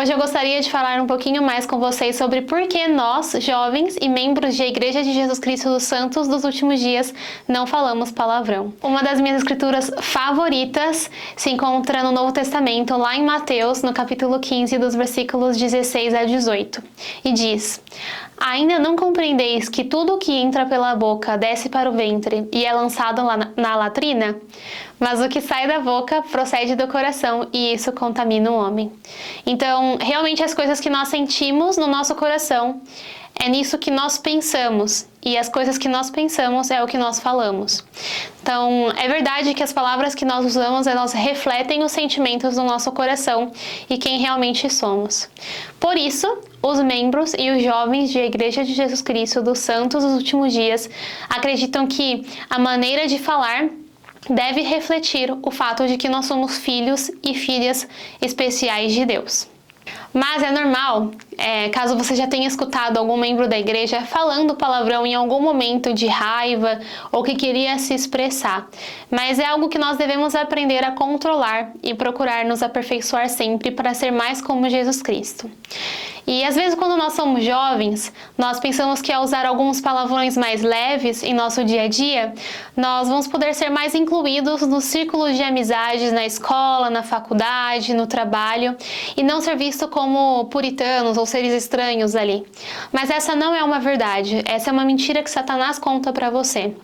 Hoje eu gostaria de falar um pouquinho mais com vocês sobre por que nós, jovens e membros da Igreja de Jesus Cristo dos Santos dos Últimos Dias, não falamos palavrão. Uma das minhas escrituras favoritas se encontra no Novo Testamento, lá em Mateus, no capítulo 15, dos versículos 16 a 18, e diz: Ainda não compreendeis que tudo o que entra pela boca desce para o ventre e é lançado na latrina? Mas o que sai da boca procede do coração e isso contamina o homem. Então, realmente as coisas que nós sentimos no nosso coração, é nisso que nós pensamos. E as coisas que nós pensamos é o que nós falamos. Então, é verdade que as palavras que nós usamos, elas refletem os sentimentos do nosso coração e quem realmente somos. Por isso, os membros e os jovens da Igreja de Jesus Cristo dos Santos dos Últimos Dias acreditam que a maneira de falar deve refletir o fato de que nós somos filhos e filhas especiais de Deus. Mas é normal, caso você já tenha escutado algum membro da igreja falando palavrão em algum momento de raiva ou que queria se expressar. Mas é algo que nós devemos aprender a controlar e procurar nos aperfeiçoar sempre para ser mais como Jesus Cristo. E às vezes quando nós somos jovens, nós pensamos que ao usar alguns palavrões mais leves em nosso dia a dia, nós vamos poder ser mais incluídos nos círculos de amizades na escola, na faculdade, no trabalho, e não ser visto como puritanos ou seres estranhos ali. Mas essa não é uma verdade, essa é uma mentira que Satanás conta para você.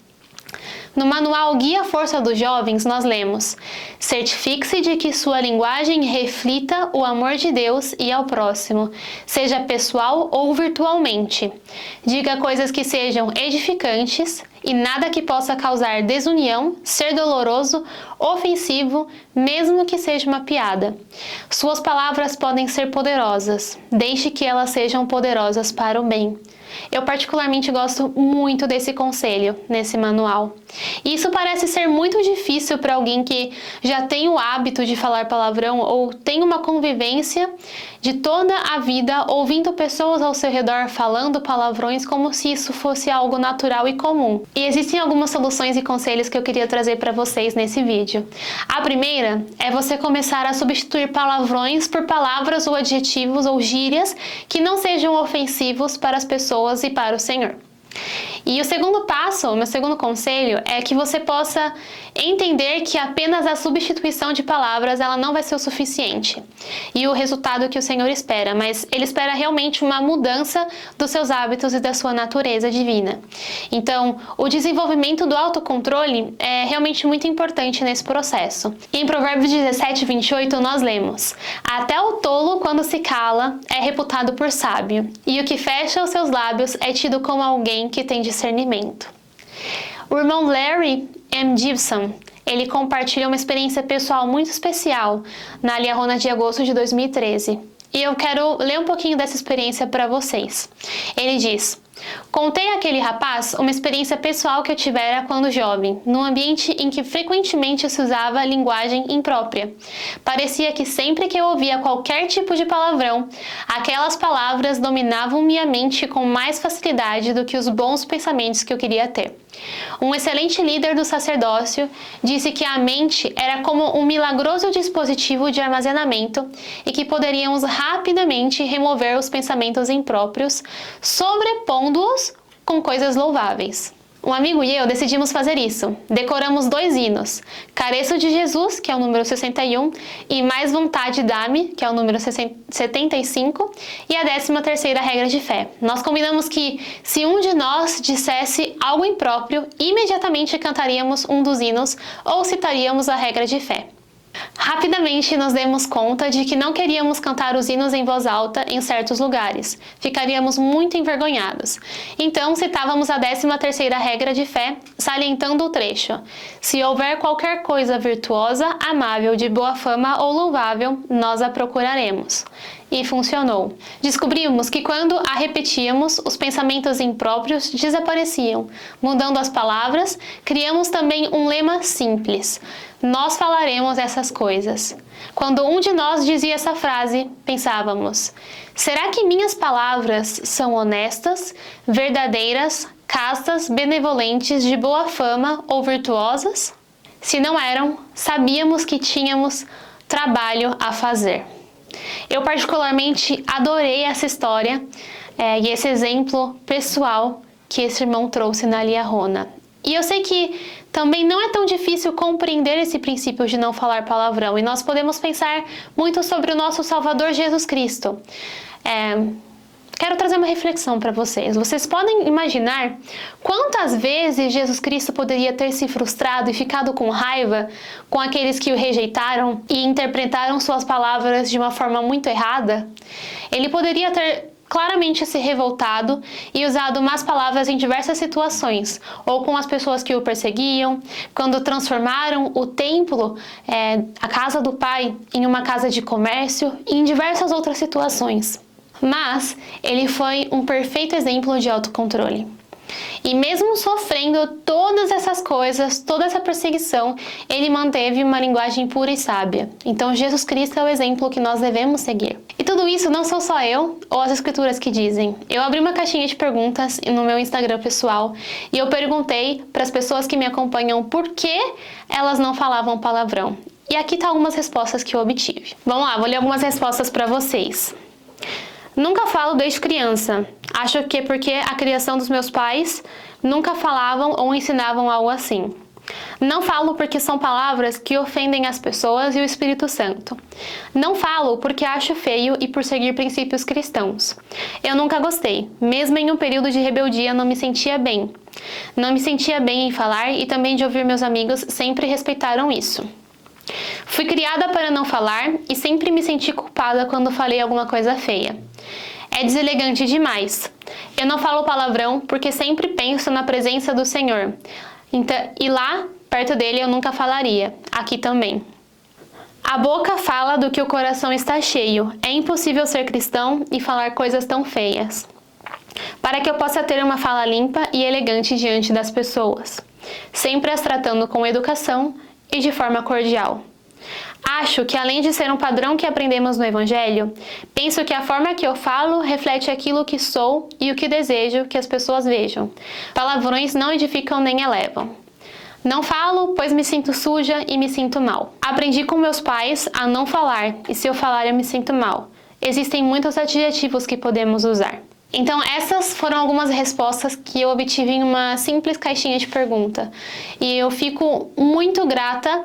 No manual Guia Força dos Jovens, nós lemos: certifique-se de que sua linguagem reflita o amor de Deus e ao próximo, seja pessoal ou virtualmente. Diga coisas que sejam edificantes e nada que possa causar desunião, ser doloroso, ofensivo, mesmo que seja uma piada. Suas palavras podem ser poderosas, deixe que elas sejam poderosas para o bem. Eu particularmente gosto muito desse conselho, nesse manual. E isso parece ser muito difícil para alguém que já tem o hábito de falar palavrão ou tem uma convivência de toda a vida ouvindo pessoas ao seu redor falando palavrões como se isso fosse algo natural e comum. E existem algumas soluções e conselhos que eu queria trazer para vocês nesse vídeo. A primeira é você começar a substituir palavrões por palavras ou adjetivos ou gírias que não sejam ofensivos para as pessoas e para o Senhor. E o segundo passo, o meu segundo conselho, é que você possa entender que apenas a substituição de palavras ela não vai ser o suficiente. E o resultado que o Senhor espera, mas Ele espera realmente uma mudança dos seus hábitos e da sua natureza divina. Então, o desenvolvimento do autocontrole é realmente muito importante nesse processo. Em Provérbios 17, 28, nós lemos: até o tolo, quando se cala, é reputado por sábio, e o que fecha os seus lábios é tido como alguém que tem discernimento. O irmão Larry M. Gibson, ele compartilha uma experiência pessoal muito especial na Liahona de agosto de 2013. E eu quero ler um pouquinho dessa experiência para vocês. Ele diz: contei àquele rapaz uma experiência pessoal que eu tivera quando jovem, num ambiente em que frequentemente se usava linguagem imprópria. Parecia que sempre que eu ouvia qualquer tipo de palavrão, aquelas palavras dominavam minha mente com mais facilidade do que os bons pensamentos que eu queria ter. Um excelente líder do sacerdócio disse que a mente era como um milagroso dispositivo de armazenamento e que poderíamos rapidamente remover os pensamentos impróprios, sobrepondo-os com coisas louváveis. Um amigo e eu decidimos fazer isso. Decoramos 2 hinos: Careço de Jesus, que é o número 61, e Mais Vontade Dá-me, que é o número 75, e a 13ª regra de fé. Nós combinamos que, se um de nós dissesse algo impróprio, imediatamente cantaríamos um dos hinos ou citaríamos a regra de fé. Rapidamente nos demos conta de que não queríamos cantar os hinos em voz alta em certos lugares. Ficaríamos muito envergonhados. Então citávamos a 13ª regra de fé, salientando o trecho: se houver qualquer coisa virtuosa, amável, de boa fama ou louvável, nós a procuraremos. E funcionou. Descobrimos que quando a repetíamos, os pensamentos impróprios desapareciam. Mudando as palavras, criamos também um lema simples: nós falaremos essas coisas. Quando um de nós dizia essa frase, pensávamos: será que minhas palavras são honestas, verdadeiras, castas, benevolentes, de boa fama ou virtuosas? Se não eram, sabíamos que tínhamos trabalho a fazer. Eu particularmente adorei essa história e esse exemplo pessoal que esse irmão trouxe na Lia Rona. E eu sei que também não é tão difícil compreender esse princípio de não falar palavrão, e nós podemos pensar muito sobre o nosso Salvador Jesus Cristo. Quero trazer uma reflexão para vocês. Vocês podem imaginar quantas vezes Jesus Cristo poderia ter se frustrado e ficado com raiva com aqueles que o rejeitaram e interpretaram suas palavras de uma forma muito errada? Ele poderia ter claramente se revoltado e usado más palavras em diversas situações, ou com as pessoas que o perseguiam, quando transformaram o templo, a casa do Pai, em uma casa de comércio, e em diversas outras situações. Mas ele foi um perfeito exemplo de autocontrole. E mesmo sofrendo todas essas coisas, toda essa perseguição, ele manteve uma linguagem pura e sábia. Então Jesus Cristo é o exemplo que nós devemos seguir. E tudo isso não sou só eu ou as escrituras que dizem. Eu abri uma caixinha de perguntas no meu Instagram pessoal e eu perguntei para as pessoas que me acompanham por que elas não falavam palavrão. E aqui tá algumas respostas que eu obtive. Vamos lá, vou ler algumas respostas para vocês. Nunca falo desde criança. Acho que é porque a criação dos meus pais nunca falavam ou ensinavam algo assim. Não falo porque são palavras que ofendem as pessoas e o Espírito Santo. Não falo porque acho feio e por seguir princípios cristãos. Eu nunca gostei. Mesmo em um período de rebeldia não me sentia bem. Não me sentia bem em falar e também de ouvir meus amigos sempre respeitaram isso. Fui criada para não falar e sempre me senti culpada quando falei alguma coisa feia. É deselegante demais. Eu não falo palavrão porque sempre penso na presença do Senhor. E lá, perto dele, eu nunca falaria. Aqui também. A boca fala do que o coração está cheio. É impossível ser cristão e falar coisas tão feias. Para que eu possa ter uma fala limpa e elegante diante das pessoas, sempre as tratando com educação e de forma cordial. Acho que além de ser um padrão que aprendemos no Evangelho, penso que a forma que eu falo reflete aquilo que sou e o que desejo que as pessoas vejam. Palavrões não edificam nem elevam. Não falo, pois me sinto suja e me sinto mal. Aprendi com meus pais a não falar, e se eu falar eu me sinto mal. Existem muitos adjetivos que podemos usar. Então essas foram algumas respostas que eu obtive em uma simples caixinha de pergunta. E eu fico muito grata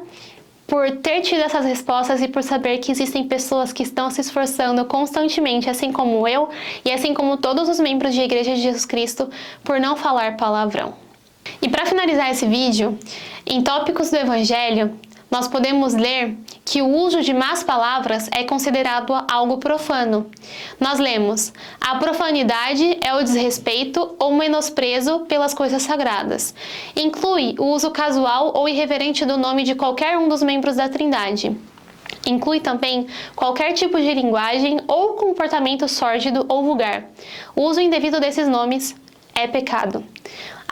por ter tido essas respostas e por saber que existem pessoas que estão se esforçando constantemente, assim como eu e assim como todos os membros de Igreja de Jesus Cristo, por não falar palavrão. E para finalizar esse vídeo, em tópicos do Evangelho, nós podemos ler que o uso de más palavras é considerado algo profano. Nós lemos: a profanidade é o desrespeito ou menosprezo pelas coisas sagradas. Inclui o uso casual ou irreverente do nome de qualquer um dos membros da Trindade. Inclui também qualquer tipo de linguagem ou comportamento sórdido ou vulgar. O uso indevido desses nomes é pecado.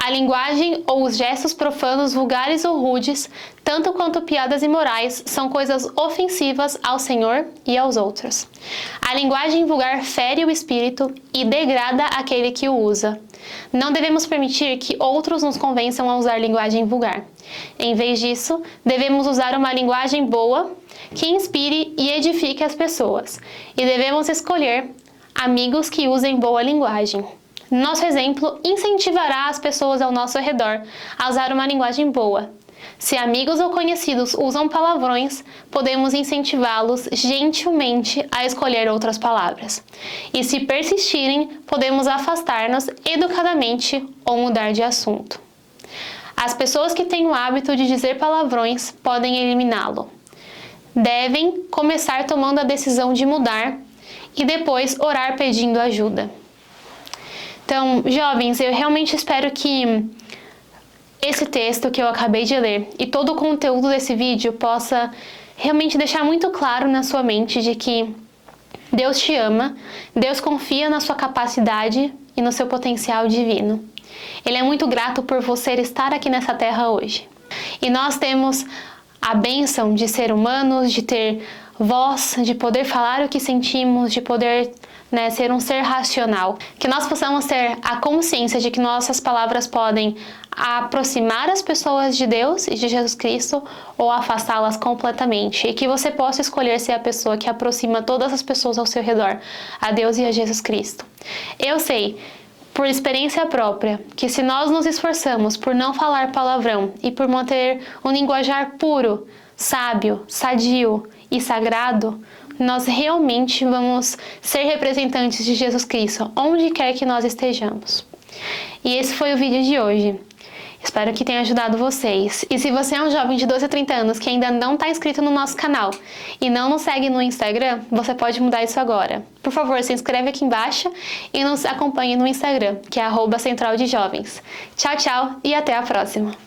A linguagem ou os gestos profanos, vulgares ou rudes, tanto quanto piadas imorais, são coisas ofensivas ao Senhor e aos outros. A linguagem vulgar fere o espírito e degrada aquele que o usa. Não devemos permitir que outros nos convençam a usar linguagem vulgar. Em vez disso, devemos usar uma linguagem boa que inspire e edifique as pessoas. E devemos escolher amigos que usem boa linguagem. Nosso exemplo incentivará as pessoas ao nosso redor a usar uma linguagem boa. Se amigos ou conhecidos usam palavrões, podemos incentivá-los gentilmente a escolher outras palavras. E se persistirem, podemos afastar-nos educadamente ou mudar de assunto. As pessoas que têm o hábito de dizer palavrões podem eliminá-lo. Devem começar tomando a decisão de mudar e depois orar pedindo ajuda. Então, jovens, eu realmente espero que esse texto que eu acabei de ler e todo o conteúdo desse vídeo possa realmente deixar muito claro na sua mente de que Deus te ama, Deus confia na sua capacidade e no seu potencial divino. Ele é muito grato por você estar aqui nessa terra hoje. E nós temos a bênção de ser humanos, de ter voz, de poder falar o que sentimos, de poder né, ser um ser racional, que nós possamos ter a consciência de que nossas palavras podem aproximar as pessoas de Deus e de Jesus Cristo ou afastá-las completamente, e que você possa escolher ser a pessoa que aproxima todas as pessoas ao seu redor a Deus e a Jesus Cristo. Eu sei, por experiência própria, que se nós nos esforçamos por não falar palavrão e por manter um linguajar puro, sábio, sadio e sagrado, nós realmente vamos ser representantes de Jesus Cristo, onde quer que nós estejamos. E esse foi o vídeo de hoje. Espero que tenha ajudado vocês. E se você é um jovem de 12 a 30 anos que ainda não está inscrito no nosso canal e não nos segue no Instagram, você pode mudar isso agora. Por favor, se inscreve aqui embaixo e nos acompanhe no Instagram, que é @centraldejovens. Tchau, tchau e até a próxima!